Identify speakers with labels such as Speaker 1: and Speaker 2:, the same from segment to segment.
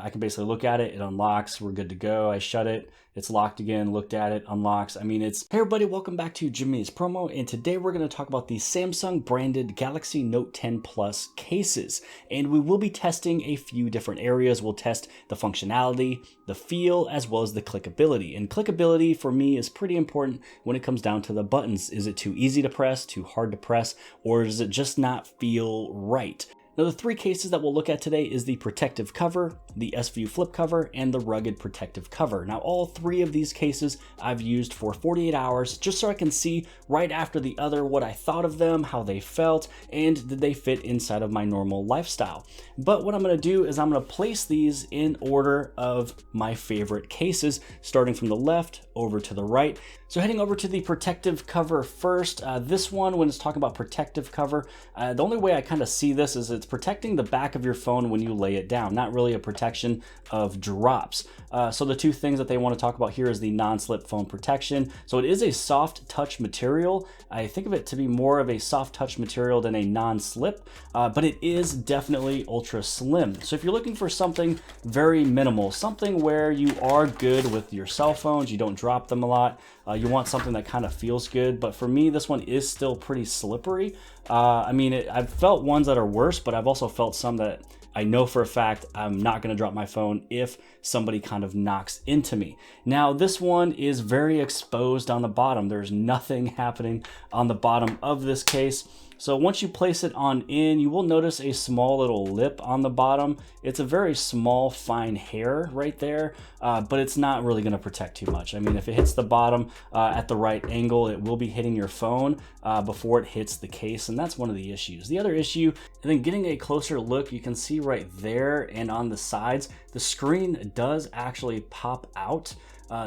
Speaker 1: I can basically look at it, it unlocks, we're good to go. I shut it, it's locked again, looked at it, unlocks. I mean, hey everybody, welcome back to Jimmy's Promo, and today we're going to talk about the Samsung branded Galaxy Note 10 Plus cases. And we will be testing a few different areas. We'll test the functionality, the feel, as well as the clickability. And clickability for me is pretty important when it comes down to the buttons. Is it too easy to press, too hard to press, or does it just not feel right? Now, the three cases that we'll look at today is the protective cover, the S-View flip cover, and the rugged protective cover. Now, all three of these cases I've used for 48 hours just so I can see right after the other what I thought of them, how they felt, and did they fit inside of my normal lifestyle. But what I'm going to do is I'm going to place these in order of my favorite cases, starting from the left over to the right. So heading over to the protective cover first, this one, when it's talking about protective cover, the only way I kind of see this is it's protecting the back of your phone when you lay it down, not really a protection of drops. So the two things that they want to talk about here is the non-slip phone protection. So it is a soft touch material. I think of it to be more of a soft touch material than a non-slip, but it is definitely ultra slim. So if you're looking for something very minimal, something where you are good with your cell phones, you don't drop them a lot, you want something that kind of feels good. But for me, this one is still pretty slippery. I mean, I've felt ones that are worse, but I've also felt some that I know for a fact I'm not going to drop my phone if somebody kind of knocks into me. Now, this one is very exposed on the bottom. There's nothing happening on the bottom of this case. So once you place it on in, you will notice a small little lip on the bottom. It's a very small, fine hair right there, but it's not really going to protect too much. I mean, if it hits the bottom at the right angle, it will be hitting your phone before it hits the case, and that's one of the issues. The other issue, and then getting a closer look, you can see right there and on the sides, the screen does actually pop out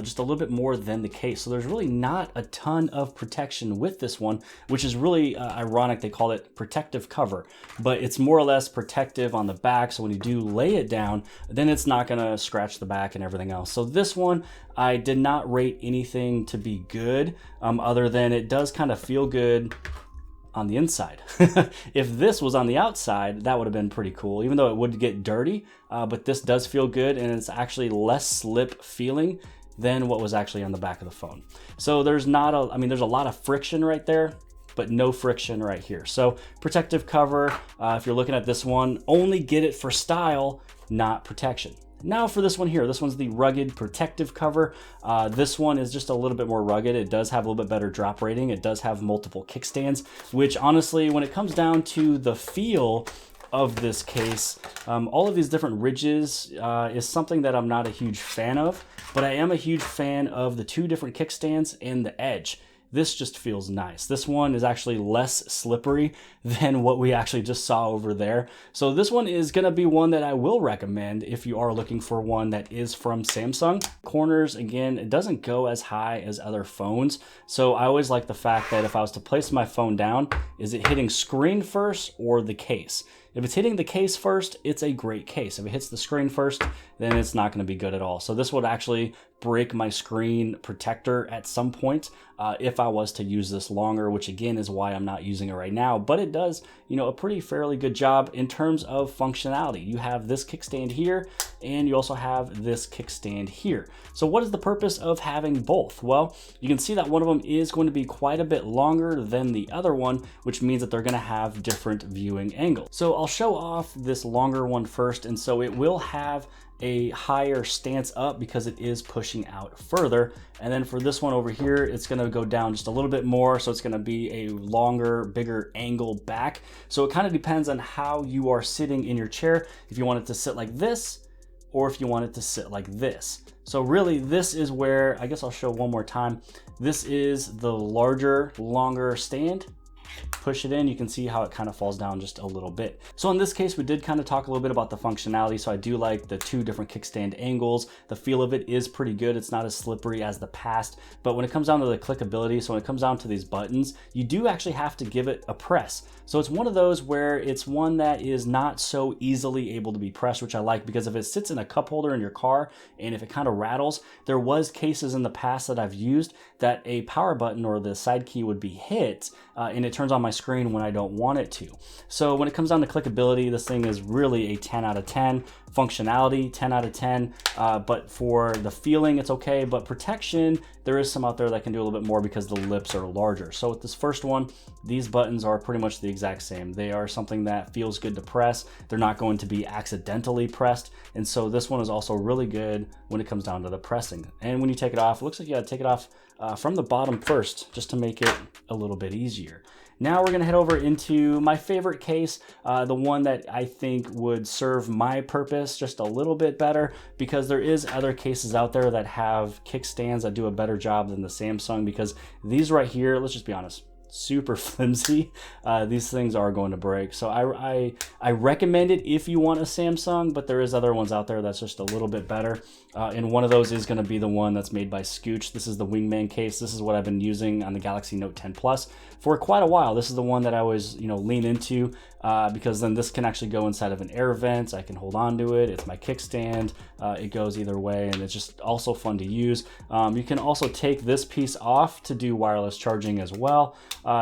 Speaker 1: just a little bit more than the case. So there's really not a ton of protection with this one, which is really ironic. They call it protective cover, but it's more or less protective on the back. So when you do lay it down, then it's not gonna scratch the back and everything else. So this one, I did not rate anything to be good, other than it does kind of feel good on the inside. If this was on the outside, that would have been pretty cool, even though it would get dirty, but this does feel good, and it's actually less slip feeling than what was actually on the back of the phone. So there's not a, I mean, there's a lot of friction right there, but no friction right here. So protective cover, if you're looking at this one, only get it for style, not protection. Now for this one here, this one's the rugged protective cover. This one is just a little bit more rugged. It does have a little bit better drop rating. It does have multiple kickstands, which honestly, when it comes down to the feel of this case, all of these different ridges is something that I'm not a huge fan of, but I am a huge fan of the two different kickstands and the edge. This just feels nice. This one is actually less slippery than what we actually just saw over there. So this one is gonna be one that I will recommend if you are looking for one that is from Samsung. Corners, again, it doesn't go as high as other phones. So I always like the fact that if I was to place my phone down, is it hitting screen first or the case? If it's hitting the case first, it's a great case. If it hits the screen first, then it's not gonna be good at all. So this would actually break my screen protector at some point if I was to use this longer, which again is why I'm not using it right now, but it does, you know, a pretty fairly good job in terms of functionality. You have this kickstand here, and you also have this kickstand here. So what is the purpose of having both? Well, you can see that one of them is going to be quite a bit longer than the other one, which means that they're gonna have different viewing angles. So I'll show off this longer one first, and so it will have a higher stance up because it is pushing out further. And then for this one over here, it's gonna go down just a little bit more. So it's gonna be a longer, bigger angle back. So it kind of depends on how you are sitting in your chair. If you want it to sit like this, or if you want it to sit like this. So really this is where, I guess I'll show one more time. This is the larger, longer stand. Push it in, you can see how it kind of falls down just a little bit. So in this case, we did kind of talk a little bit about the functionality. So I do like the two different kickstand angles. The feel of it is pretty good. It's not as slippery as the past, but when it comes down to the clickability, so when it comes down to these buttons, you do actually have to give it a press. So it's one of those where it's one that is not so easily able to be pressed, which I like, because if it sits in a cup holder in your car and if it kind of rattles, there was cases in the past that I've used that a power button or the side key would be hit and it turns on my screen when I don't want it to. So when it comes down to clickability, this thing is really a 10 out of 10. Functionality, 10 out of 10. But for the feeling, it's okay. But protection, there is some out there that can do a little bit more because the lips are larger. So with this first one, these buttons are pretty much the exact same. They are something that feels good to press. They're not going to be accidentally pressed. And so this one is also really good when it comes down to the pressing. And when you take it off, it looks like you gotta take it off from the bottom first, just to make it a little bit easier. Now we're gonna head over into my favorite case, the one that I think would serve my purpose just a little bit better, because there is other cases out there that have kickstands that do a better job than the Samsung, because these right here, let's just be honest, super flimsy. These things are going to break. So I recommend it if you want a Samsung, but there is other ones out there that's just a little bit better. And one of those is going to be the one that's made by Scooch. This is the Wingman case. This is what I've been using on the Galaxy Note 10 Plus for quite a while. This is the one that I always, lean into because then this can actually go inside of an air vent. I can hold on to it. It's my kickstand. It goes either way, and it's just also fun to use. You can also take this piece off to do wireless charging as well.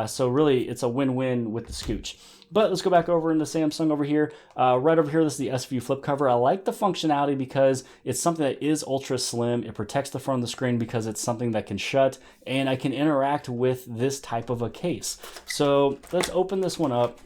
Speaker 1: So really, it's a win-win with the Scooch. But let's go back over into Samsung over here. Right over here, this is the S View flip cover. I like the functionality because it's something that is ultra slim. It protects the front of the screen because it's something that can shut, and I can interact with this type of a case. So let's open this one up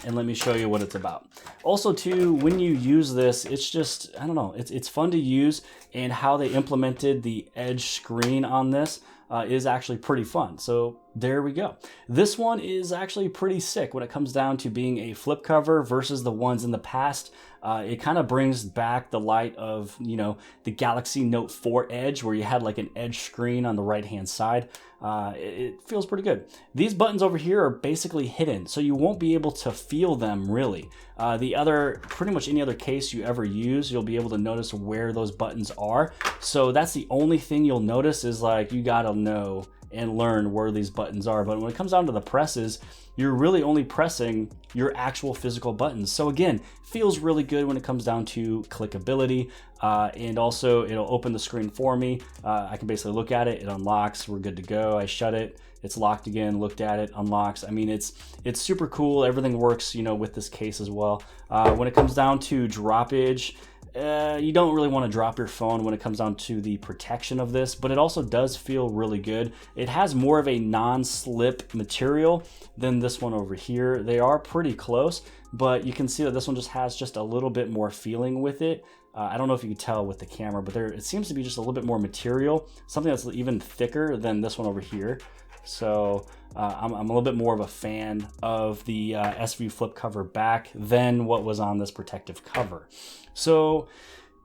Speaker 1: and let me show you what it's about. Also too, when you use this, it's just, I don't know, it's fun to use, and how they implemented the edge screen on this is actually pretty fun. So there we go. This one is actually pretty sick when it comes down to being a flip cover versus the ones in the past. It kind of brings back the light of, the Galaxy Note 4 Edge, where you had like an edge screen on the right-hand side. It feels pretty good. These buttons over here are basically hidden, so you won't be able to feel them really. Pretty much any other case you ever use, you'll be able to notice where those buttons are. So that's the only thing you'll notice, is like, you gotta know and learn where these buttons are. But when it comes down to the presses, you're really only pressing your actual physical buttons. So again, feels really good when it comes down to clickability. And also it'll open the screen for me. I can basically look at it, it unlocks, we're good to go. I shut it, it's locked again, looked at it, unlocks. I mean, it's super cool. Everything works, with this case as well. When it comes down to droppage, you don't really want to drop your phone when it comes down to the protection of this, but it also does feel really good. It has more of a non-slip material than this one over here. They are pretty close, but you can see that this one just has just a little bit more feeling with it. I don't know if you can tell with the camera, but it seems to be just a little bit more material, something that's even thicker than this one over here. So I'm a little bit more of a fan of the S View flip cover back than what was on this protective cover. So,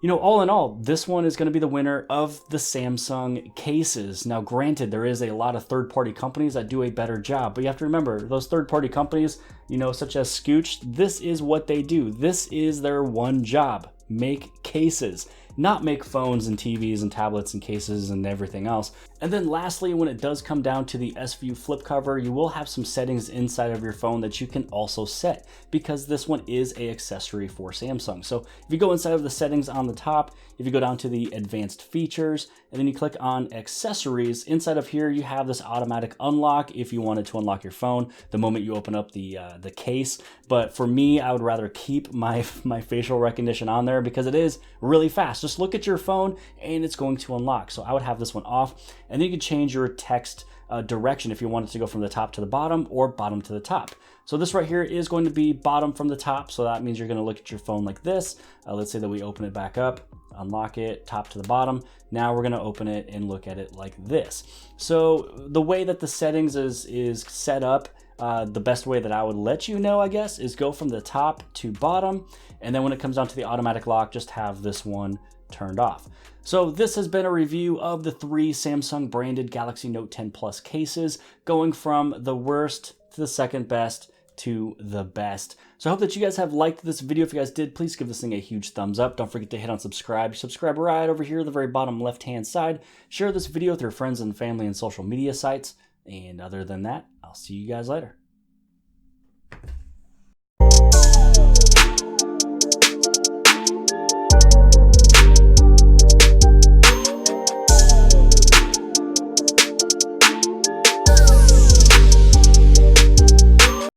Speaker 1: all in all, this one is going to be the winner of the Samsung cases. Now, granted, there is a lot of third-party companies that do a better job, but you have to remember, those third-party companies, such as Scooch, this is what they do. This is their one job: make cases, not make phones and TVs and tablets and cases and everything else. And then lastly, when it does come down to the S View flip cover, you will have some settings inside of your phone that you can also set, because this one is an accessory for Samsung. So if you go inside of the settings on the top, if you go down to the advanced features, and then you click on accessories, inside of here you have this automatic unlock if you wanted to unlock your phone the moment you open up the case. But for me, I would rather keep my facial recognition on there because it is really fast. Just look at your phone and it's going to unlock. So I would have this one off, and then you can change your text direction if you want it to go from the top to the bottom or bottom to the top. So this right here is going to be bottom from the top, so that means you're going to look at your phone like this. Let's say that we open it back up, unlock it, top to the bottom. Now we're going to open it and look at it like this. So the way that the settings is set up, the best way that I would let you know, I guess, is go from the top to bottom, and then when it comes down to the automatic lock, just have this one turned off. So this has been a review of the 3 Samsung branded Galaxy Note 10 Plus cases, going from the worst to the second best to the best. So I hope that you guys have liked this video. If you guys did, please give this thing a huge thumbs up. Don't forget to hit on subscribe. Subscribe right over here at the very bottom left-hand side. Share this video with your friends and family and social media sites. And other than that, I'll see you guys later.